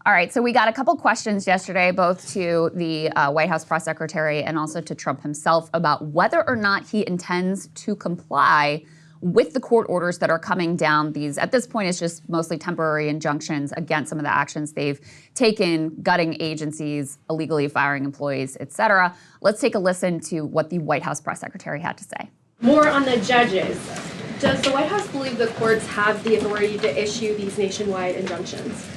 All right, so we got a couple questions yesterday, both to the White House press secretary and also to Trump himself, about whether or not he intends to comply with the court orders that are coming down. These, at this point, it's just mostly temporary injunctions against some of the actions they've taken, gutting agencies, illegally firing employees, et cetera. Let's take a listen to what the White House press secretary had to say. More on the judges. Does the White House believe the courts have the authority to issue these nationwide injunctions?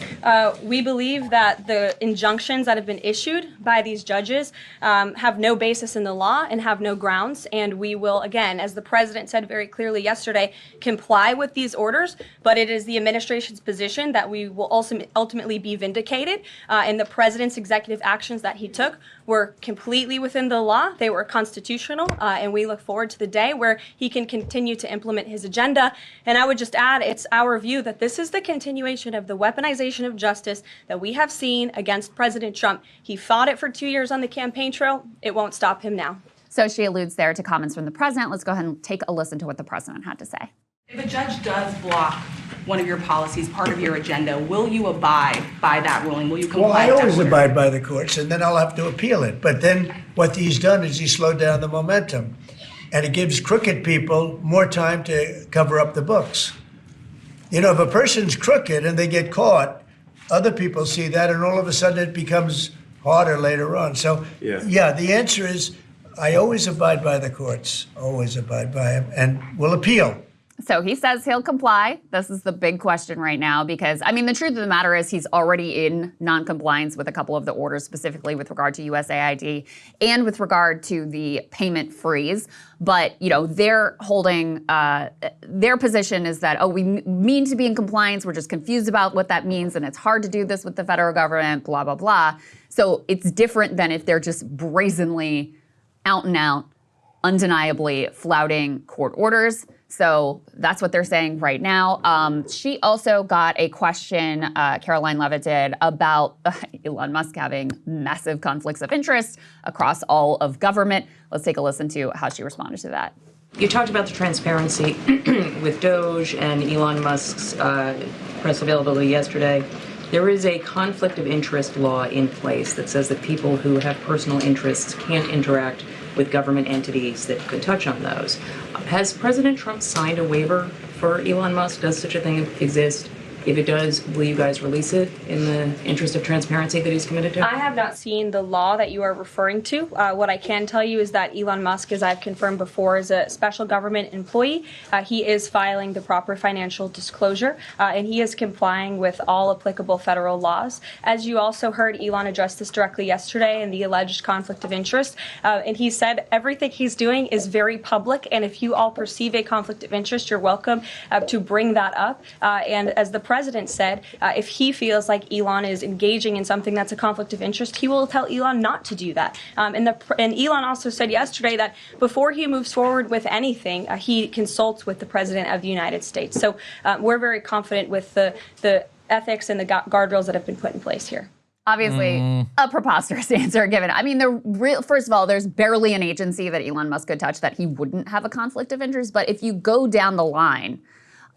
We believe that the injunctions that have been issued by these judges have no basis in the law and have no grounds. And we will, again, as the president said very clearly yesterday, comply with these orders. But it is the administration's position that we will also ultimately be vindicated. And the president's executive actions that he took were completely within the law. They were constitutional. And we look forward to the day where he can continue to implement his agenda. And I would just add, it's our view that this is the continuation of the weaponization of justice that we have seen against President Trump. He fought it for 2 years on the campaign trail. It won't stop him now. So she alludes there to comments from the president. Let's go ahead and take a listen to what the president had to say. If a judge does block one of your policies, part of your agenda, will you abide by that ruling? Will you comply? Well, I always abide by the courts, and then I'll have to appeal it. But then what he's done is he slowed down the momentum. And it gives crooked people more time to cover up the books. You know, if a person's crooked and they get caught, other people see that, and all of a sudden it becomes harder later on. So, yeah, the answer is I always abide by the courts, always abide by them, and will appeal. So he says he'll comply. This is the big question right now because, I mean, the truth of the matter is he's already in noncompliance with a couple of the orders, specifically with regard to USAID and with regard to the payment freeze. But, you know, they're holding, their position is that, oh, we mean to be in compliance. We're just confused about what that means. And it's hard to do this with the federal government, blah, blah, blah. So it's different than if they're just brazenly out and out, undeniably flouting court orders. So that's what they're saying right now. She also got a question, Caroline Levitt did, about Elon Musk having massive conflicts of interest across all of government. Let's take a listen to how she responded to that. You talked about the transparency with Doge and Elon Musk's press availability yesterday. There is a conflict of interest law in place that says that people who have personal interests can't interact with government entities that could touch on those. Has President Trump signed a waiver for Elon Musk? Does such a thing exist? If it does, will you guys release it in the interest of transparency that he's committed to? I have not seen the law that you are referring to. What I can tell you is that Elon Musk, as I've confirmed before, is a special government employee. He is filing the proper financial disclosure, and he is complying with all applicable federal laws. As you also heard, Elon addressed this directly yesterday in the alleged conflict of interest, and he said everything he's doing is very public, and if you all perceive a conflict of interest, you're welcome to bring that up. And as the president said, if he feels like Elon is engaging in something that's a conflict of interest, he will tell Elon not to do that. And Elon also said yesterday that before he moves forward with anything, he consults with the president of the United States. So we're very confident with the ethics and the guardrails that have been put in place here. Obviously, a preposterous answer given. I mean, first of all, there's barely an agency that Elon Musk could touch that he wouldn't have a conflict of interest. But if you go down the line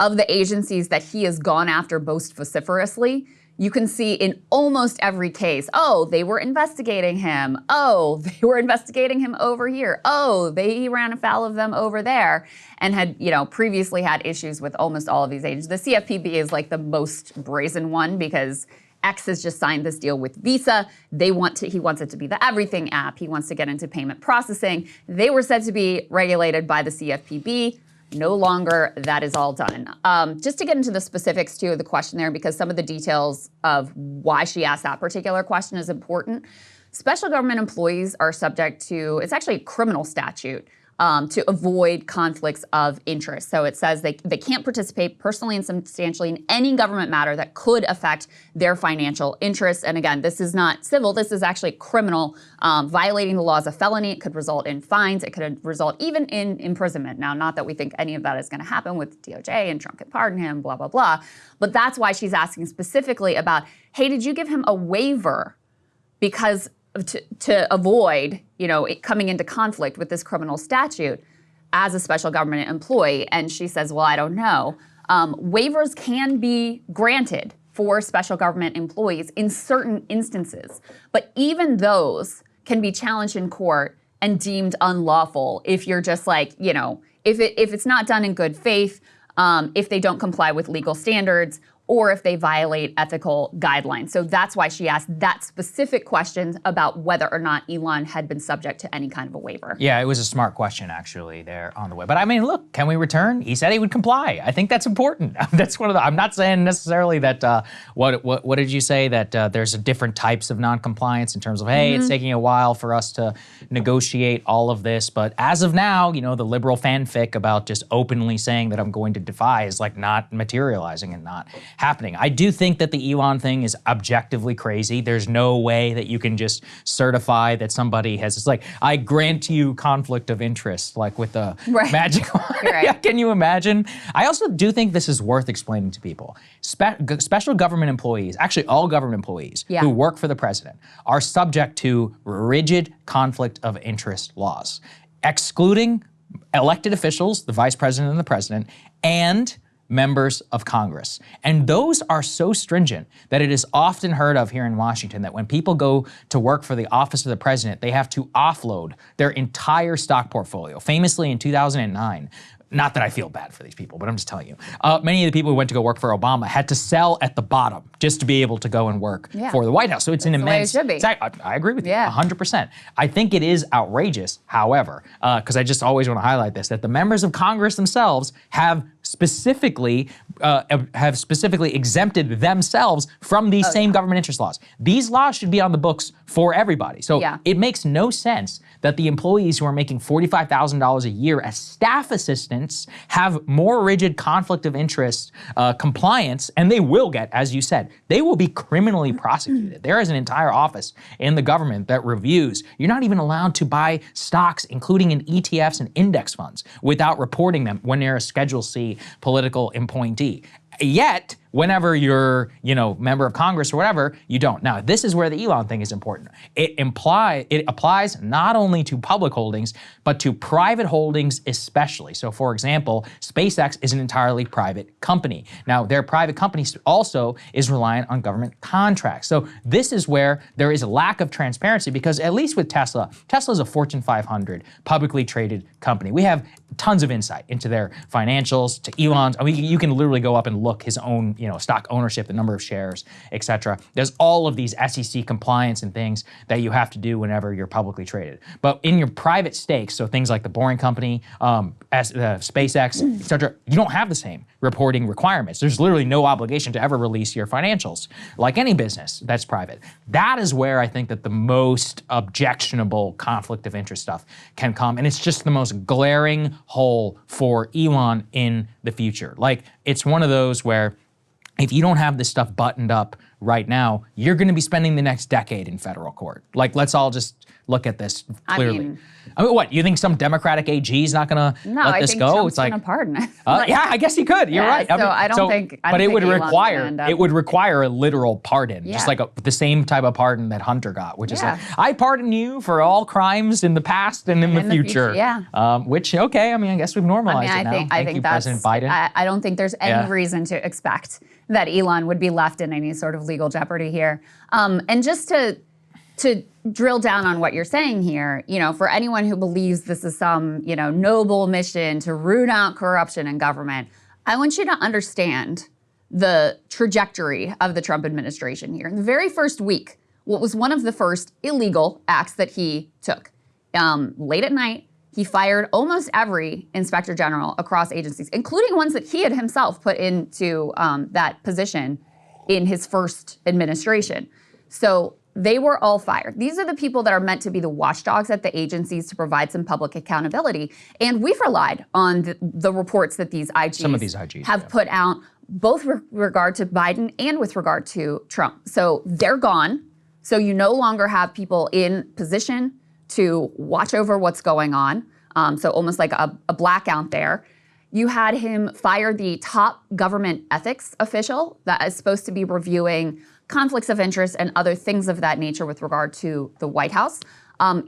of the agencies that he has gone after most vociferously, you can see in almost every case, oh, they were investigating him. Oh, they were investigating him over here. Oh, he ran afoul of them over there, and had, you know, previously had issues with almost all of these agencies. The CFPB is like the most brazen one because X has just signed this deal with Visa. He wants it to be the everything app. He wants to get into payment processing. They were said to be regulated by the CFPB. No longer, that is all done. Just to get into the specifics, too, of the question there, because some of the details of why she asked that particular question is important. Special government employees are subject to, it's actually a criminal statute, to avoid conflicts of interest. So it says they can't participate personally and substantially in any government matter that could affect their financial interests. And again, this is not civil, this is actually criminal. Violating the law is a felony. It could result in fines. It could result even in imprisonment. Now, not that we think any of that is going to happen with DOJ and Trump can pardon him, blah, blah, blah. But that's why she's asking specifically about, hey, did you give him a waiver because to avoid, you know, coming into conflict with this criminal statute as a special government employee? And she says, well, I don't know. Waivers can be granted for special government employees in certain instances. But even those can be challenged in court and deemed unlawful if you're just like, you know, if it's not done in good faith, if they don't comply with legal standards, or if they violate ethical guidelines. So that's why she asked that specific question about whether or not Elon had been subject to any kind of a waiver. Yeah, it was a smart question actually there on the way. But I mean, look, can we return? He said he would comply. I think that's important. That's one of the, I'm not saying necessarily that, what did you say? That there's different types of non-compliance in terms of, hey, it's taking a while for us to negotiate all of this. But as of now, you know, the liberal fanfic about just openly saying that I'm going to defy is like not materializing and not happening. I do think that the Elon thing is objectively crazy. There's no way that you can just certify that somebody has, it's like, I grant you conflict of interest, like with the magic wand. Right. Can you imagine? I also do think this is worth explaining to people. Special government employees, actually all government employees who work for the president are subject to rigid conflict of interest laws, excluding elected officials, the vice president and the president, and members of Congress. And those are so stringent that it is often heard of here in Washington that when people go to work for the office of the president, they have to offload their entire stock portfolio. Famously in 2009, not that I feel bad for these people, but I'm just telling you, many of the people who went to go work for Obama had to sell at the bottom just to be able to go and work for the White House. So it's an immense, the way it should be. I agree with you 100%. I think it is outrageous, however, because I just always want to highlight this, that the members of Congress themselves have specifically exempted themselves from these same government interest laws. These laws should be on the books for everybody. So it makes no sense that the employees who are making $45,000 a year as staff assistants have more rigid conflict of interest compliance, and they will get, as you said, they will be criminally prosecuted. There is an entire office in the government that reviews. You're not even allowed to buy stocks, including in ETFs and index funds, without reporting them when you're a Schedule C political appointee. Yet, whenever you're, you know, member of Congress or whatever, you don't. Now, this is where the Elon thing is important. It applies not only to public holdings, but to private holdings especially. So for example, SpaceX is an entirely private company. Now, their private company also is reliant on government contracts. So this is where there is a lack of transparency because at least with Tesla, Tesla's a Fortune 500 publicly traded company. We have tons of insight into their financials, to Elon's. I mean, you can literally go up and look his own, you know, stock ownership, the number of shares, et cetera. There's all of these SEC compliance and things that you have to do whenever you're publicly traded. But in your private stakes, so things like the Boring Company, SpaceX, et cetera, you don't have the same reporting requirements. There's literally no obligation to ever release your financials, like any business that's private. That is where I think that the most objectionable conflict of interest stuff can come, and it's just the most glaring hole for Elon in the future. Like, it's one of those where if you don't have this stuff buttoned up right now, you're going to be spending the next decade in federal court. Like, let's all just look at this clearly. I mean, what, you think some Democratic AG is not going to let this go? Trump's it's like, gonna pardon it. yeah, I guess he could. You're right. So I don't think. But it would require a literal pardon, just like the same type of pardon that Hunter got, which is like, I pardon you for all crimes in the past and in the future. Which, okay, I mean, I guess we've normalized it now. I think that's, President Biden. I don't think there's any reason to expect that Elon would be left in any sort of legal jeopardy here. And just to drill down on what you're saying here, you know, for anyone who believes this is some, you know, noble mission to root out corruption in government, I want you to understand the trajectory of the Trump administration here. In the very first week, what was one of the first illegal acts that he took? Late at night, he fired almost every inspector general across agencies, including ones that he had himself put into that position in his first administration. So they were all fired. These are the people that are meant to be the watchdogs at the agencies to provide some public accountability. And we've relied on the reports that these IGs have put out, both with regard to Biden and with regard to Trump. So they're gone. So you no longer have people in position to watch over what's going on. So almost like a blackout there. You had him fire the top government ethics official that is supposed to be reviewing conflicts of interest and other things of that nature with regard to the White House.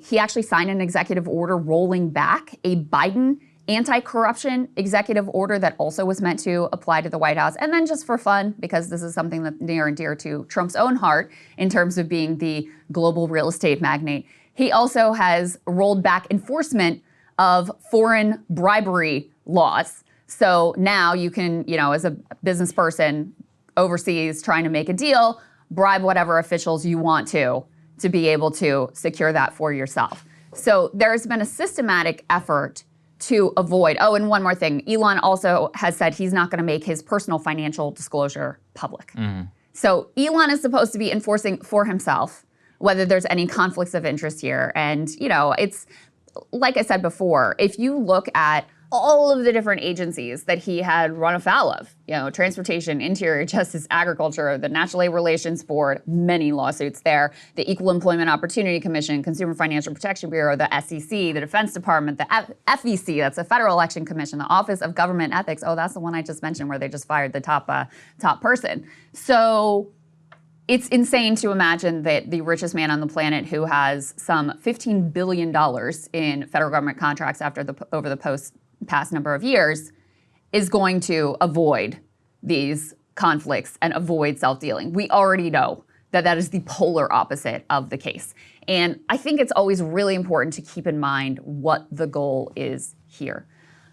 He actually signed an executive order rolling back a Biden anti-corruption executive order that also was meant to apply to the White House. And then just for fun, because this is something that's near and dear to Trump's own heart in terms of being the global real estate magnate, he also has rolled back enforcement of foreign bribery laws. So now you can, as a business person overseas trying to make a deal, bribe whatever officials you want to be able to secure that for yourself. So there's been a systematic effort to avoid. Oh, and one more thing. Elon also has said he's not going to make his personal financial disclosure public. So Elon is supposed to be enforcing for himself whether there's any conflicts of interest here. And, it's like I said before, if you look at all of the different agencies that he had run afoul of, transportation, interior, justice, agriculture, the National Labor Relations Board, many lawsuits there, the Equal Employment Opportunity Commission, Consumer Financial Protection Bureau, the SEC, the Defense Department, the FEC, that's the Federal Election Commission, the Office of Government Ethics. Oh, that's the one I just mentioned where they just fired the top person. So it's insane to imagine that the richest man on the planet, who has some $15 billion in federal government contracts over the past number of years, is going to avoid these conflicts and avoid self-dealing. We already know that is the polar opposite of the case. And I think it's always really important to keep in mind what the goal is here.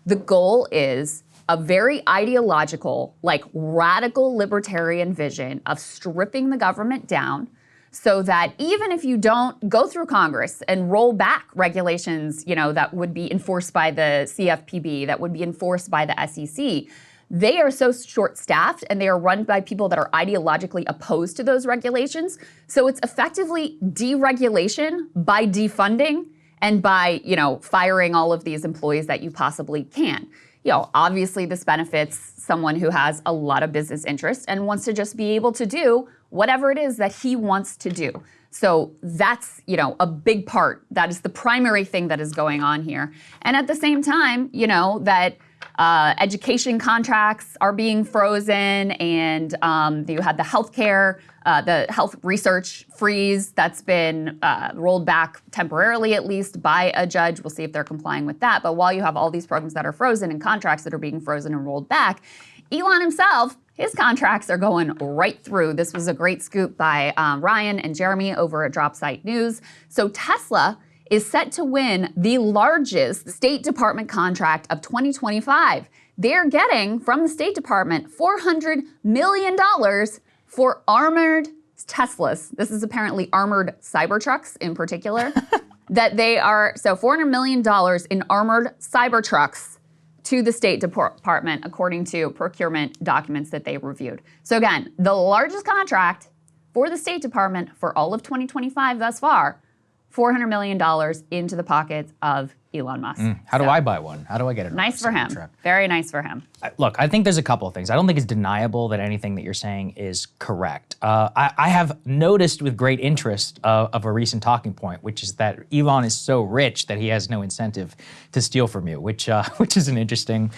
The goal is a very ideological, radical libertarian vision of stripping the government down so that even if you don't go through Congress and roll back regulations, that would be enforced by the CFPB, that would be enforced by the SEC, they are so short-staffed and they are run by people that are ideologically opposed to those regulations. So it's effectively deregulation by defunding and by, firing all of these employees that you possibly can. Obviously this benefits someone who has a lot of business interests and wants to just be able to do whatever it is that he wants to do. So that's, a big part. That is the primary thing that is going on here. And at the same time, that education contracts are being frozen, and you had the health research freeze that's been rolled back temporarily, at least by a judge. We'll see if they're complying with that. But while you have all these programs that are frozen and contracts that are being frozen and rolled back, Elon himself, his contracts are going right through. This was a great scoop by Ryan and Jeremy over at Dropsite News. So Tesla is set to win the largest State Department contract of 2025. They're getting from the State Department $400 million for armored Teslas. This is apparently armored Cybertrucks in particular. So $400 million in armored Cybertrucks to the State Department, according to procurement documents that they reviewed. So again, the largest contract for the State Department for all of 2025 thus far, $400 million into the pockets of Elon Musk. How do I buy one? How do I get it? Nice for him. Very nice for him. Look, I think there's a couple of things. I don't think it's deniable that anything that you're saying is correct. I have noticed with great interest of a recent talking point, which is that Elon is so rich that he has no incentive to steal from you, which is an interesting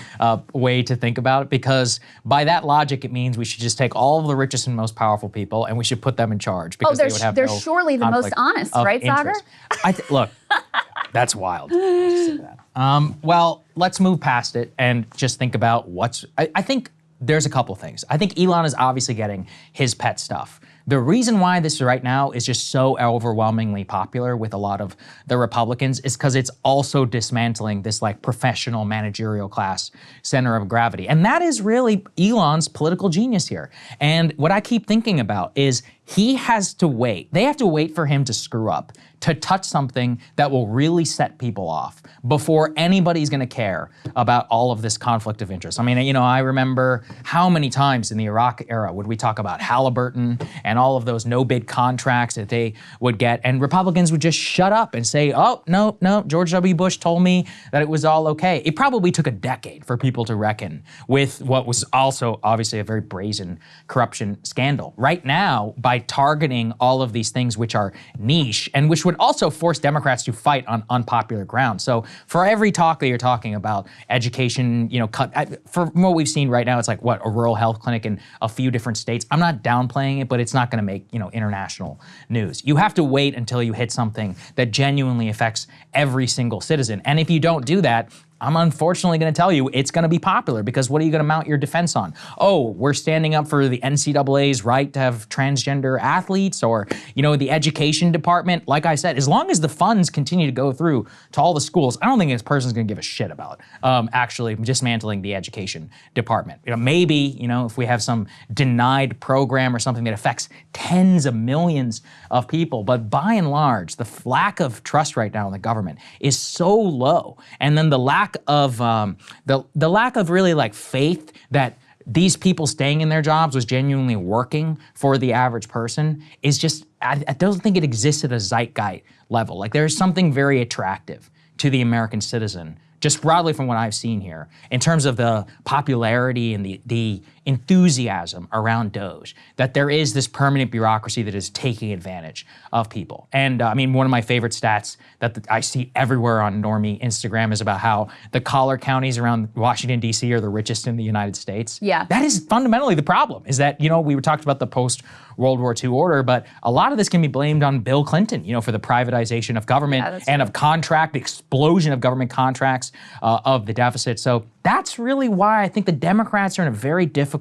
way to think about it, because by that logic, it means we should just take all of the richest and most powerful people and we should put them in charge, because they would have they're surely the most honest, right, Saagar? Look, that's wild. Well, let's move past it and just think about I think there's a couple things. I think Elon is obviously getting his pet stuff. The reason why this right now is just so overwhelmingly popular with a lot of the Republicans is because it's also dismantling this professional managerial class center of gravity. And that is really Elon's political genius here. And what I keep thinking about is he has to wait. They have to wait for him to screw up, to touch something that will really set people off before anybody's gonna care about all of this conflict of interest. I mean, I remember how many times in the Iraq era would we talk about Halliburton and all of those no-bid contracts that they would get, and Republicans would just shut up and say, oh, no, George W. Bush told me that it was all okay. It probably took a decade for people to reckon with what was also obviously a very brazen corruption scandal. Right now, by targeting all of these things which are niche and which would also force Democrats to fight on unpopular ground. So for every talk that you're talking about education, for what we've seen right now, it's a rural health clinic in a few different states. I'm not downplaying it, but it's not going to make, international news. You have to wait until you hit something that genuinely affects every single citizen. And if you don't do that, I'm unfortunately going to tell you it's going to be popular, because what are you going to mount your defense on? Oh, we're standing up for the NCAA's right to have transgender athletes, or, the education department. Like I said, as long as the funds continue to go through to all the schools, I don't think this person's going to give a shit about actually dismantling the education department. Maybe, if we have some denied program or something that affects tens of millions of people, but by and large, the lack of trust right now in the government is so low, and then the lack of the lack of really like faith that these people staying in their jobs was genuinely working for the average person is just, I don't think it exists at a zeitgeist level. Like, there's something very attractive to the American citizen, just broadly from what I've seen here, in terms of the popularity and the enthusiasm around Doge, that there is this permanent bureaucracy that is taking advantage of people. And one of my favorite stats that I see everywhere on normie Instagram is about how the collar counties around Washington, D.C. are the richest in the United States. Yeah. That is fundamentally the problem, is that, we were talking about the post-World War II order, but a lot of this can be blamed on Bill Clinton, for the privatization of government and of contract, the explosion of government contracts, of the deficit. So that's really why I think the Democrats are in a very difficult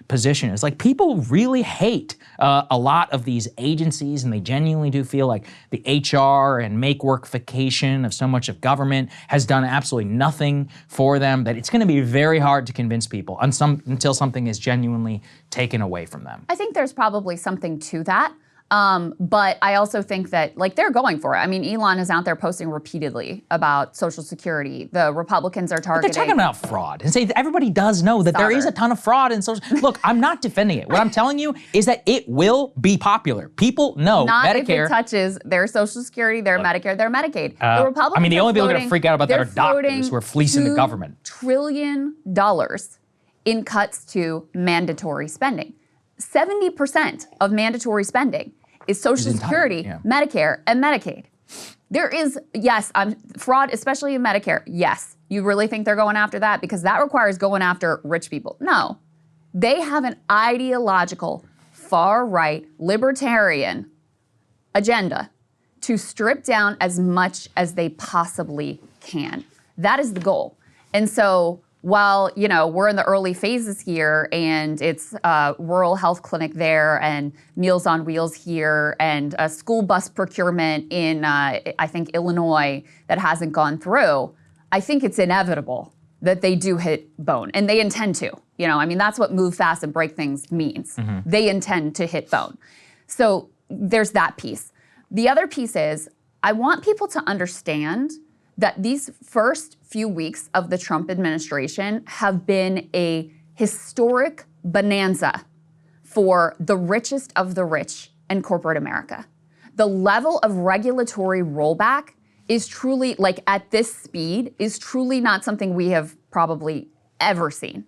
position. It's like, people really hate a lot of these agencies, and they genuinely do feel like the HR and make workification of so much of government has done absolutely nothing for them, that it's going to be very hard to convince people until something is genuinely taken away from them. I think there's probably something to that. But I also think that, they're going for it. Elon is out there posting repeatedly about Social Security. The Republicans are targeting. But they're talking about fraud, and say everybody does know that there is a ton of fraud in social. Look, I'm not defending it. What I'm telling you is that it will be popular. People know not Medicare. If it touches their Social Security, their Medicare, their Medicaid. The Republicans. The only people that are going to freak out about that are doctors who are fleecing the government. $2 trillion in cuts to mandatory spending. 70% of mandatory spending is Social Security, Medicare, and Medicaid. There is, fraud, especially in Medicare. Yes, you really think they're going after that? Because that requires going after rich people. No, they have an ideological, far-right, libertarian agenda to strip down as much as they possibly can. That is the goal. And so, while, we're in the early phases here, and it's a rural health clinic there, and Meals on Wheels here, and a school bus procurement in, I think, Illinois that hasn't gone through, I think it's inevitable that they do hit bone, and they intend to. That's what move fast and break things means. Mm-hmm. They intend to hit bone. So there's that piece. The other piece is, I want people to understand that these first few weeks of the Trump administration have been a historic bonanza for the richest of the rich in corporate America. The level of regulatory rollback is truly, at this speed, is truly not something we have probably ever seen.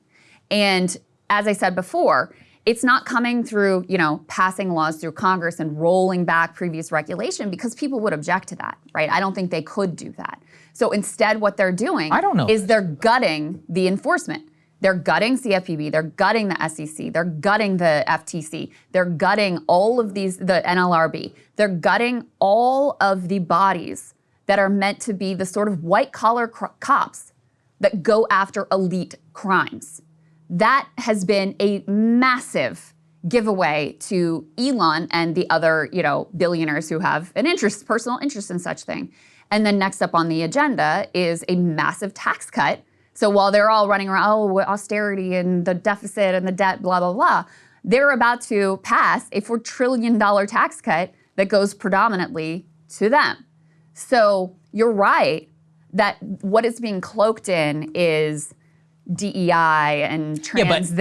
And as I said before, it's not coming through, passing laws through Congress and rolling back previous regulation, because people would object to that, right? I don't think they could do that. So instead, what they're doing is they're gutting the enforcement. They're gutting CFPB, they're gutting the SEC, they're gutting the FTC, they're gutting all of these, the NLRB. They're gutting all of the bodies that are meant to be the sort of white-collar cops that go after elite crimes. That has been a massive giveaway to Elon and the other, billionaires who have an personal interest in such thing. And then next up on the agenda is a massive tax cut. So while they're all running around, austerity and the deficit and the debt, blah, blah, blah, they're about to pass a $4 trillion tax cut that goes predominantly to them. So you're right that what is being cloaked in is DEI and trans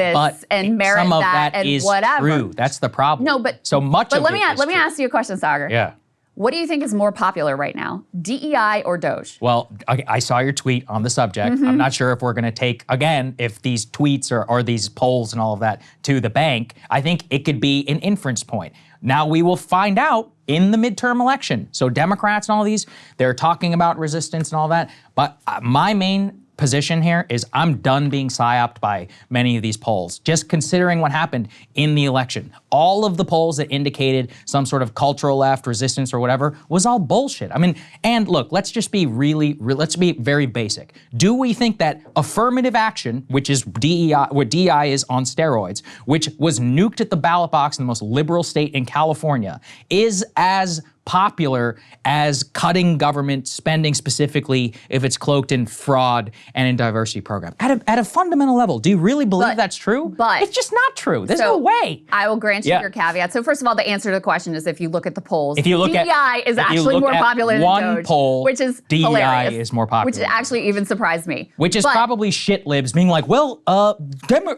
and merit some of that and is whatever. True. That's the problem. No, but so much but of let me it let me ask you a question, Saagar. Yeah. What do you think is more popular right now, DEI or Doge? Well, I saw your tweet on the subject. Mm-hmm. I'm not sure if we're going to take, again, if these tweets or these polls and all of that to the bank. I think it could be an inference point. Now we will find out in the midterm election. So Democrats and all these, they're talking about resistance and all that. But my main position here is I'm done being psyoped by many of these polls. Just considering what happened in the election. all of the polls that indicated some sort of cultural left, resistance or whatever, was all bullshit. I mean, and look, let's just be let's be very basic. Do we think that affirmative action, which is DEI, what DEI is on steroids, which was nuked at the ballot box in the most liberal state in California, is as popular as cutting government spending, specifically if it's cloaked in fraud and in diversity program? At a fundamental level, do you really believe that's true? But it's just not true. There's no way. I will grant you your caveat. So first of all, the answer to the question is if you look at the polls, if you look DEI is actually more popular than one Doge, poll, which is DEI hilarious, is more popular. which actually even surprised me. Which is probably shit libs being like, well,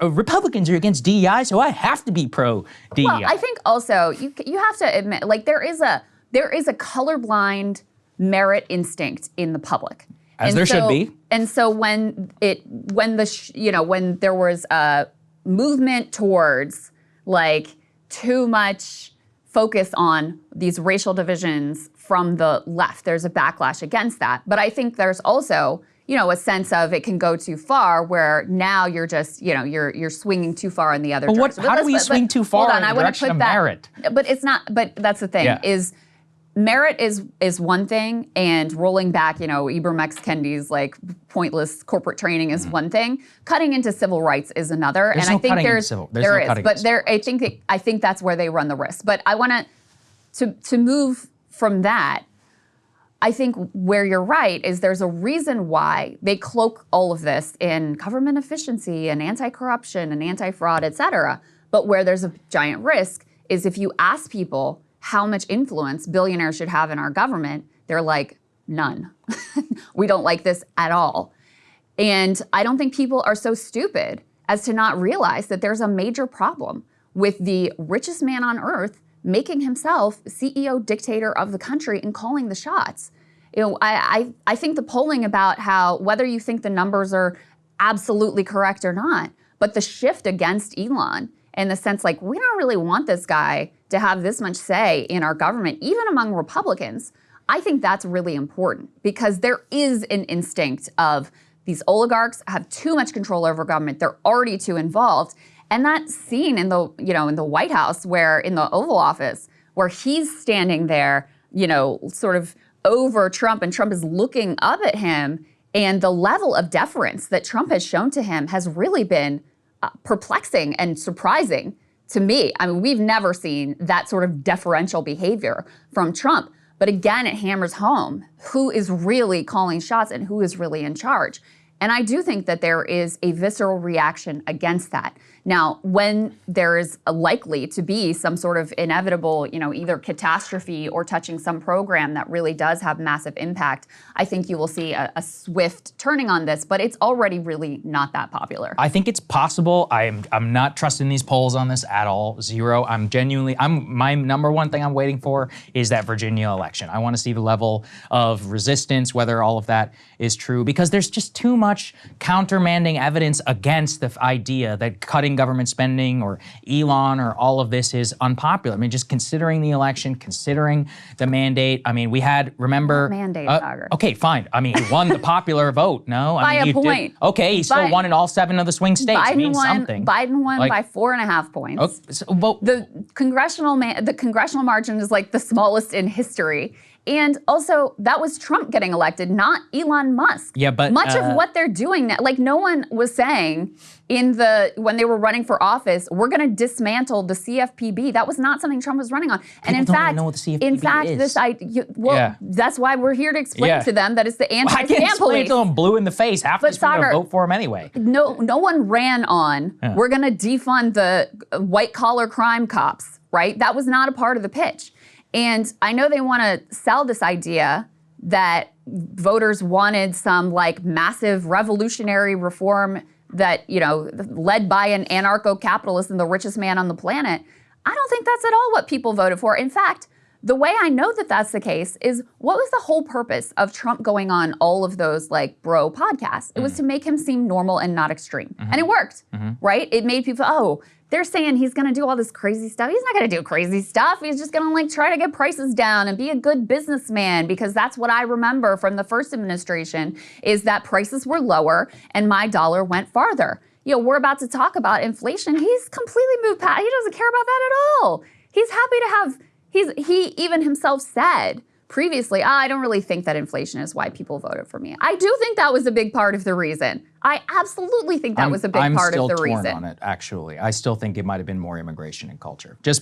Republicans are against DEI, so I have to be pro DEI. Well, I think also you have to admit, like there is a colorblind merit instinct in the public, as there should be. And so when there was a movement towards like too much focus on these racial divisions from the left, there's a backlash against that. But I think there's also a sense of it can go too far, where now you're just, you're swinging too far in the other direction. How do we swing too far in the direction of merit? But it's not. But that's the thing is. Merit is one thing, and rolling back, Ibram X. Kendi's like pointless corporate training is one thing. Cutting into civil rights is another. There's and no I think cutting there's into civil. There is, but there I think that's where they run the risk. But I want to move from that. I think where you're right is there's a reason why they cloak all of this in government efficiency and anti-corruption and anti-fraud, et cetera. But where there's a giant risk is if you ask people how much influence billionaires should have in our government, they're like, none. We don't like this at all. And I don't think people are so stupid as to not realize that there's a major problem with the richest man on earth making himself CEO dictator of the country and calling the shots. I think the polling about how, whether you think the numbers are absolutely correct or not, but the shift against Elon in the sense like, we don't really want this guy to have this much say in our government, even among Republicans, I think that's really important because there is an instinct of these oligarchs have too much control over government. They're already too involved. And that scene in the White House, where in the Oval Office, where he's standing there, sort of over Trump, and Trump is looking up at him, and the level of deference that Trump has shown to him has really been perplexing and surprising to me. I mean, we've never seen that sort of deferential behavior from Trump. But again, it hammers home who is really calling shots and who is really in charge. And I do think that there is a visceral reaction against that. Now, when there is likely to be some sort of inevitable, either catastrophe or touching some program that really does have massive impact, I think you will see a swift turning on this, but it's already really not that popular. I think it's possible. I'm not trusting these polls on this at all. Zero. My number one thing I'm waiting for is that Virginia election. I want to see the level of resistance, whether all of that is true, because there's just too much countermanding evidence against the idea that cutting government spending or Elon or all of this is unpopular. I mean, just considering the election, considering the mandate. I mean, we had, remember... Mandate, Saagar. Okay, fine. I mean, he won the popular vote, no? By a point. Okay, he still won in all 7 of the swing states. Biden means won, something. Biden won by 4.5 points. Okay, the congressional margin is like the smallest in history. And also, that was Trump getting elected, not Elon Musk. Yeah, but much of what they're doing now, like no one was saying when they were running for office, we're going to dismantle the CFPB. That was not something Trump was running on. And People don't even know what the CFPB is. That's why we're here to explain to them that it's the anti-scam police. I can't explain to them blue in the face. Half of us are going to vote for him anyway. No one ran on, we're going to defund the white-collar crime cops, right? That was not a part of the pitch. And I know they want to sell this idea that voters wanted some like massive revolutionary reform that, led by an anarcho-capitalist and the richest man on the planet. I don't think that's at all what people voted for. In fact, the way I know that that's the case is what was the whole purpose of Trump going on all of those like bro podcasts? It was to make him seem normal and not extreme. And it worked, right? It made people, they're saying he's going to do all this crazy stuff. He's not going to do crazy stuff. He's just going to like try to get prices down and be a good businessman, because that's what I remember from the first administration is that prices were lower and my dollar went farther. we're about to talk about inflation. He's completely moved past. He doesn't care about that at all. He's happy to have. He even himself said previously, I don't really think that inflation is why people voted for me. I do think that was a big part of the reason. I absolutely think that was a big part of the reason. I'm still torn on it, actually. I still think it might have been more immigration and culture. I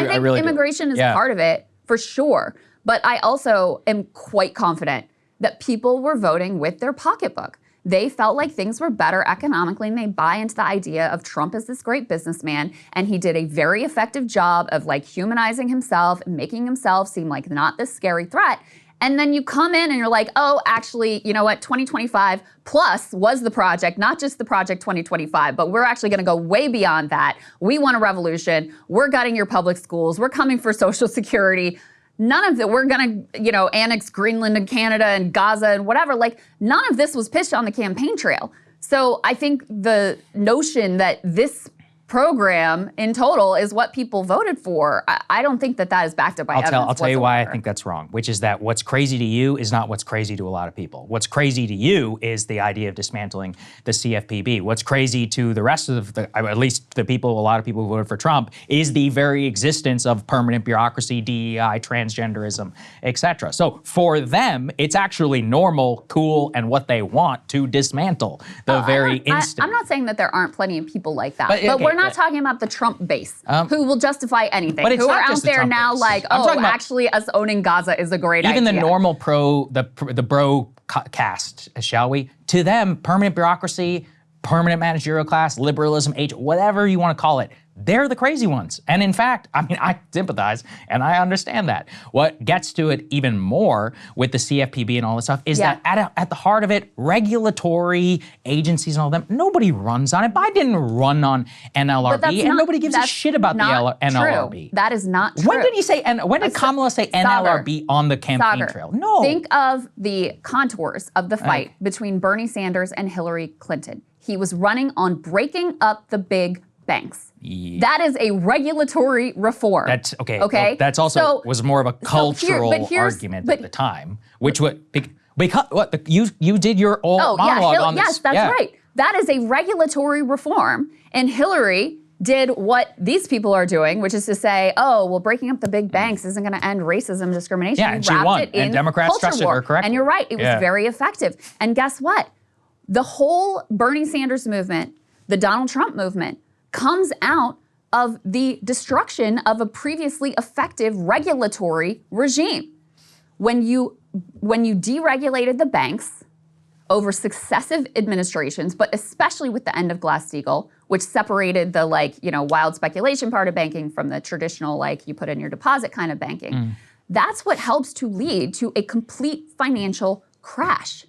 think really immigration is part of it, for sure. But I also am quite confident that people were voting with their pocketbook. They felt like things were better economically, and they buy into the idea of Trump as this great businessman, and he did a very effective job of like humanizing himself and making himself seem like not this scary threat. And then you come in and you're like, oh, actually, you know what, 2025 plus was the project, not just the project 2025, but we're actually gonna go way beyond that. We want a revolution. We're gutting your public schools. We're coming for Social Security. None of that, we're gonna, annex Greenland and Canada and Gaza and whatever. Like, none of this was pitched on the campaign trail. So I think the notion that this program in total is what people voted for, I don't think that is backed up by evidence I'll tell you why I whatsoever. think that's wrong, which is that what's crazy to you is not what's crazy to a lot of people. What's crazy to you is the idea of dismantling the CFPB. What's crazy to the rest of at least a lot of people who voted for Trump, is the very existence of permanent bureaucracy, DEI, transgenderism, etc. So for them, it's actually normal, cool, and what they want to dismantle the very instant. I'm not saying that there aren't plenty of people like that, but we're not talking about the Trump base who will justify anything, who are out there now like, actually us owning Gaza is a great idea. Even the normal the bro cast, shall we? To them, permanent bureaucracy, permanent managerial class, liberalism, age, whatever you want to call it, they're the crazy ones. And in fact, I sympathize and I understand that. What gets to it even more with the CFPB and all this stuff is that at the heart of it, regulatory agencies and all them, nobody runs on it. Biden didn't run on NLRB, and nobody gives a shit about the NLRB. That is not true. When did Kamala say NLRB on the campaign trail? No. Think of the contours of the fight between Bernie Sanders and Hillary Clinton. He was running on breaking up the big banks. Yeah. That is a regulatory reform. That's okay. Well, that's also was more of a cultural argument at the time, which because you did your own monologue on this. Yes, that's right. That is a regulatory reform, and Hillary did what these people are doing, which is to say, breaking up the big banks isn't going to end racism, discrimination. Yeah, and she won, and Democrats trusted her correctly. And you're right, it was very effective. And guess what? The whole Bernie Sanders movement, the Donald Trump movement, comes out of the destruction of a previously effective regulatory regime. When you deregulated the banks over successive administrations, but especially with the end of Glass-Steagall, which separated the wild speculation part of banking from the traditional you put in your deposit kind of banking, that's what helps to lead to a complete financial crash.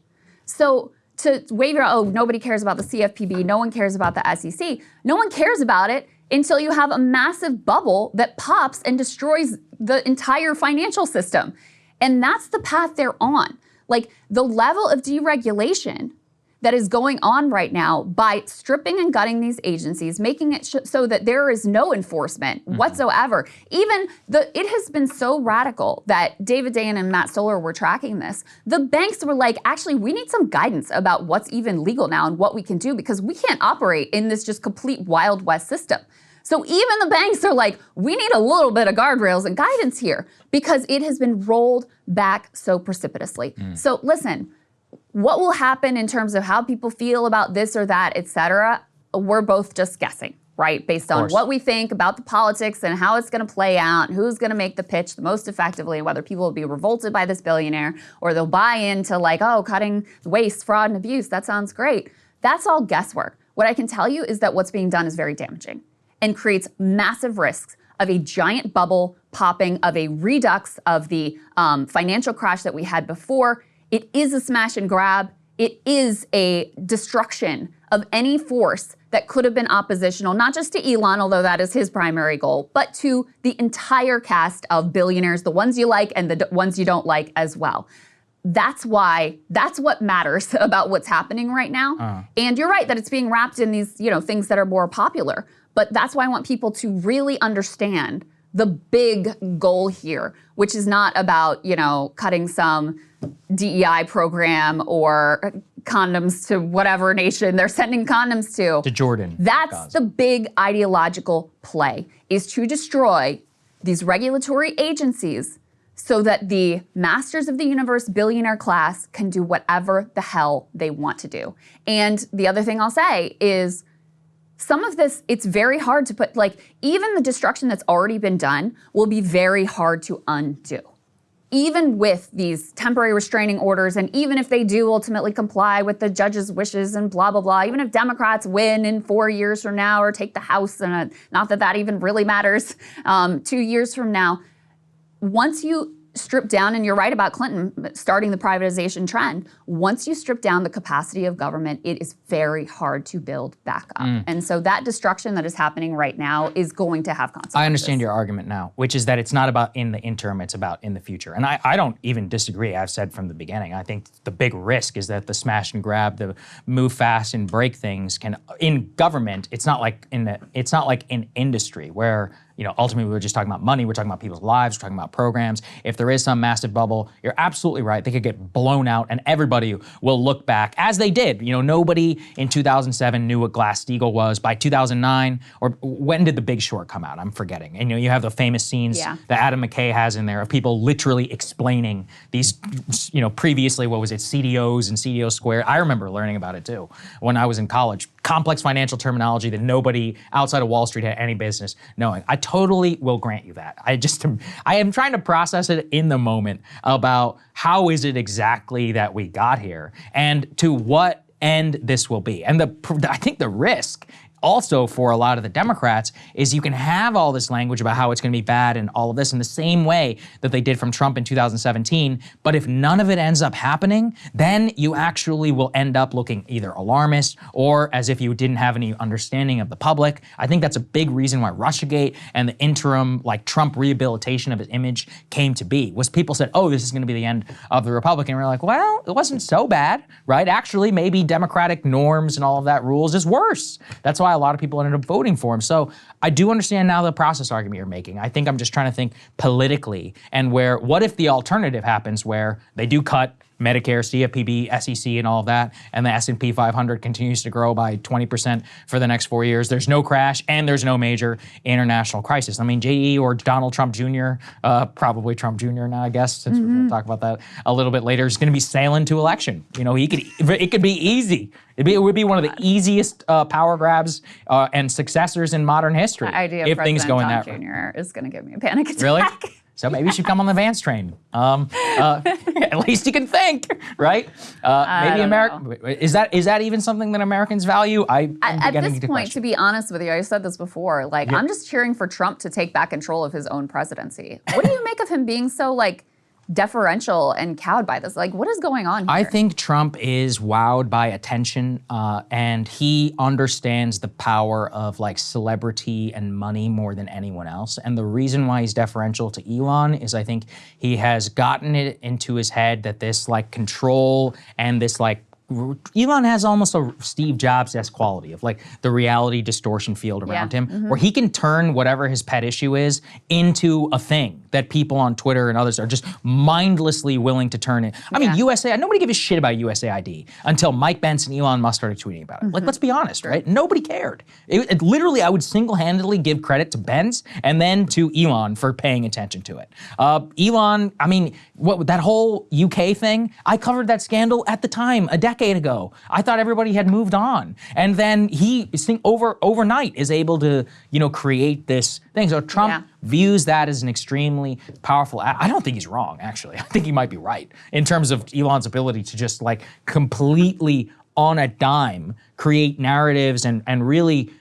So to wave your, nobody cares about the CFPB, no one cares about the SEC. No one cares about it until you have a massive bubble that pops and destroys the entire financial system. And that's the path they're on. Like, the level of deregulation that is going on right now by stripping and gutting these agencies, making it so that there is no enforcement whatsoever. It has been so radical that David Dayen and Matt Stoller were tracking this. The banks were like, actually, we need some guidance about what's even legal now and what we can do, because we can't operate in this just complete Wild West system. So even the banks are like, we need a little bit of guardrails and guidance here, because it has been rolled back so precipitously. So listen, what will happen in terms of how people feel about this or that, et cetera, we're both just guessing, right? Based on what we think about the politics and how it's going to play out, who's going to make the pitch the most effectively, and whether people will be revolted by this billionaire or they'll buy into cutting waste, fraud, and abuse. That sounds great. That's all guesswork. What I can tell you is that what's being done is very damaging and creates massive risks of a giant bubble popping, of a redux of the financial crash that we had before. It is a smash and grab. It is a destruction of any force that could have been oppositional, not just to Elon, although that is his primary goal, but to the entire cast of billionaires, the ones you like and the ones you don't like as well. That's what matters about what's happening right now. And you're right that it's being wrapped in these, things that are more popular. But that's why I want people to really understand the big goal here, which is not about, cutting some DEI program or condoms to whatever nation they're sending condoms to. To Jordan. That's Gaza. the big ideological play, is to destroy these regulatory agencies so that the masters of the universe billionaire class can do whatever the hell they want to do. And the other thing I'll say is some of this, it's very hard to put, like, even the destruction that's already been done will be very hard to undo. Even with these temporary restraining orders, and even if they do ultimately comply with the judge's wishes and blah, blah, blah, even if Democrats win in 4 years from now or take the House, and not that that even really matters, 2 years from now, once you strip down, and you're right about Clinton starting the privatization trend, once you strip down the capacity of government, it is very hard to build back up. And so that destruction that is happening right now is going to have consequences. I understand your argument now, which is that it's not about in the interim, it's about in the future. And I don't even disagree. I've said from the beginning, I think the big risk is that the smash and grab, the move fast and break things can, in government, it's not like in industry where, you know, ultimately we're just talking about money, we're talking about people's lives, we're talking about programs. If there is some massive bubble, you're absolutely right. They could get blown out and everybody will look back, as they did. You know, nobody in 2007 knew what Glass-Steagall was. By 2009, or when did The Big Short come out? I'm forgetting. And you know, you have the famous scenes that Adam McKay has in there of people literally explaining these, you know, previously, what was it, CDOs and CDO squared. I remember learning about it too when I was in college. Complex financial terminology that nobody outside of Wall Street had any business knowing. I totally will grant you that. I am trying to process it in the moment about how is it exactly that we got here and to what end this will be. And I think the risk also for a lot of the Democrats is you can have all this language about how it's going to be bad and all of this in the same way that they did from Trump in 2017, but if none of it ends up happening, then you actually will end up looking either alarmist or as if you didn't have any understanding of the public. I think that's a big reason why Russiagate and the interim, like, Trump rehabilitation of his image came to be, was people said, oh, this is going to be the end of the Republican. We're like, well, it wasn't so bad, right? Actually, maybe Democratic norms and all of that rules is worse. That's why a lot of people ended up voting for him. So I do understand now the process argument you're making. I think I'm just trying to think politically, and what if the alternative happens where they do cut Medicare, CFPB, SEC, and all of that, and the S&P 500 continues to grow by 20% for the next 4 years. There's no crash, and there's no major international crisis. I mean, JE or Donald Trump Jr., probably Trump Jr. now, I guess, since we're going to talk about that a little bit later, is going to be sailing to election. You know, it could be easy. It would be one of the easiest power grabs and successors in modern history. The idea if of things go in President that Trump Jr. is going to give me a panic attack. Really? So maybe you should come on the Vance train. At least you can think, right? Maybe America. Is that even something that Americans value? At this point, to be honest with you, I said this before. Like, I'm just cheering for Trump to take back control of his own presidency. What do you make of him being so, like, deferential and cowed by this? Like, what is going on here? I think Trump is wowed by attention, and he understands the power of, like, celebrity and money more than anyone else. And the reason why he's deferential to Elon is I think he has gotten it into his head that this, like, control and this, like, Elon has almost a Steve Jobs-esque quality of, like, the reality distortion field around him, where he can turn whatever his pet issue is into a thing that people on Twitter and others are just mindlessly willing to turn it. I mean, nobody gave a shit about USAID until Mike Pence and Elon Musk started tweeting about it. Like, let's be honest, right? Nobody cared. It literally, I would single-handedly give credit to Pence and then to Elon for paying attention to it. Elon, I mean, that whole UK thing, I covered that scandal at the time, a decade ago. I thought everybody had moved on. And then he, overnight, is able to, you know, create this thing. So Trump views that as an extremely powerful, I don't think he's wrong, actually. I think he might be right in terms of Elon's ability to just, like, completely on a dime create narratives and really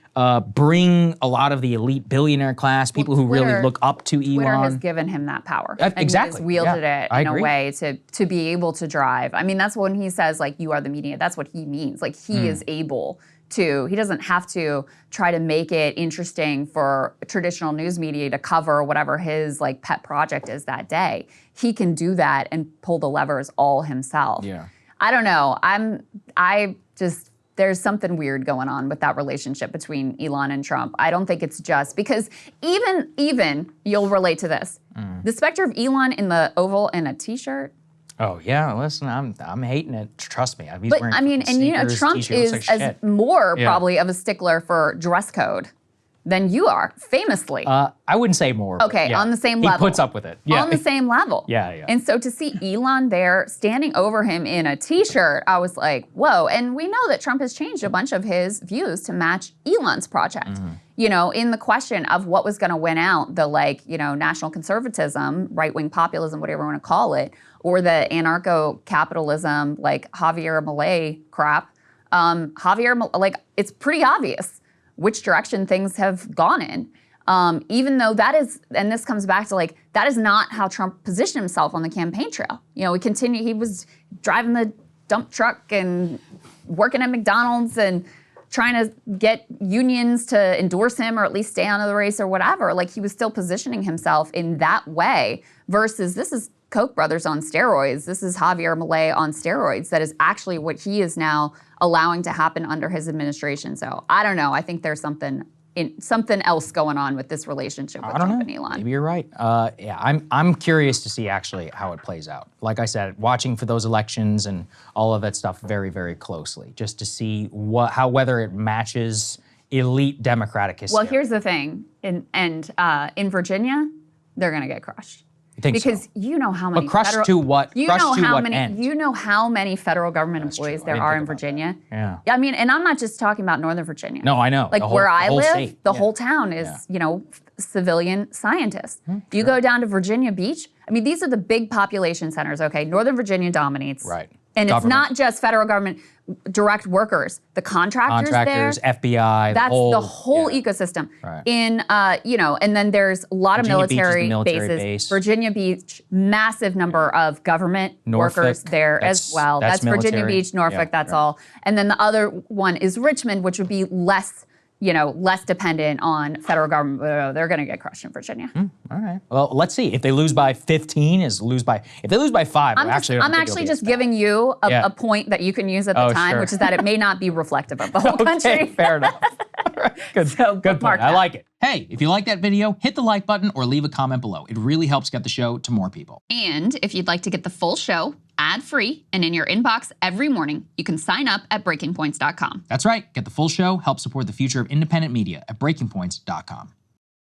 bring a lot of the elite billionaire class, people who really look up to Elon. Twitter has given him that power. Exactly. And he has wielded it in agree. a way to be able to drive. I mean, that's when he says, like, you are the media. That's what he means. Like, he is able to, he doesn't have to try to make it interesting for traditional news media to cover whatever his, like, pet project is that day. He can do that and pull the levers all himself. Yeah. I don't know. There's something weird going on with that relationship between Elon and Trump. I don't think it's just because even you'll relate to this. The specter of Elon in the Oval in a t-shirt. Oh yeah, listen, I'm hating it. Trust me. He's But wearing I mean, fucking and you know, sneakers, Trump t-shirt, looks is like as shit. more Yeah. probably of a stickler for dress code than you are, famously. I wouldn't say more. but Okay, yeah. on the same level. He puts up with it. Yeah. On the same level. Yeah. And so to see Elon there standing over him in a t-shirt, I was like, whoa. And we know that Trump has changed a bunch of his views to match Elon's project. Mm-hmm. You know, in the question of what was going to win out, the national conservatism, right-wing populism, whatever you want to call it, or the anarcho-capitalism, like Javier Milei crap. It's pretty obvious which direction things have gone in. Even though that is, and this comes back to that is not how Trump positioned himself on the campaign trail. You know, he was driving the dump truck and working at McDonald's and trying to get unions to endorse him or at least stay out of the race or whatever. Like, he was still positioning himself in that way versus this is Koch brothers on steroids. This is Javier Milei on steroids. That is actually what he is now allowing to happen under his administration. So I don't know. I think there's something else going on with this relationship with Trump and Elon. Maybe you're right. I'm curious to see actually how it plays out. Like I said, watching for those elections and all of that stuff very, very closely, just to see whether it matches elite Democratic hysteria. Well, here's the thing. In Virginia, they're going to get crushed. You think because so? you know how many But crushed to what? You Crushed know to how what many end? you know how many federal government employees true. I there didn't are think in about Virginia. Yeah. I mean, and I'm not just talking about Northern Virginia. No, I know. Like The whole- where I the whole live, state. the Yeah. whole town is, civilian scientists. You go down to Virginia Beach. I mean, these are the big population centers, okay? Northern Virginia dominates. Right. And Government. it's not just federal government, direct workers, the contractors there. FBI, That's the whole yeah. ecosystem. Right. And then there's a lot Virginia of Beach is the military military bases. base. Virginia Beach, massive number of government Norfolk, workers there as well. That's Virginia military. Beach, Norfolk, Yeah, that's right. all. And then the other one is Richmond, which would be less dependent on federal government. They're going to get crushed in Virginia. All right. Well, let's see. If they lose by 15, if they lose by 5, I'm actually just giving you a point that you can use at the time, sure. which is that it may not be reflective of the whole country. Okay, fair enough. All right, good, So good bookmark point. I that. like it. Hey, if you like that video, hit the like button or leave a comment below. It really helps get the show to more people. And if you'd like to get the full show ad-free and in your inbox every morning, you can sign up at breakingpoints.com. That's right. Get the full show, help support the future of independent media at breakingpoints.com.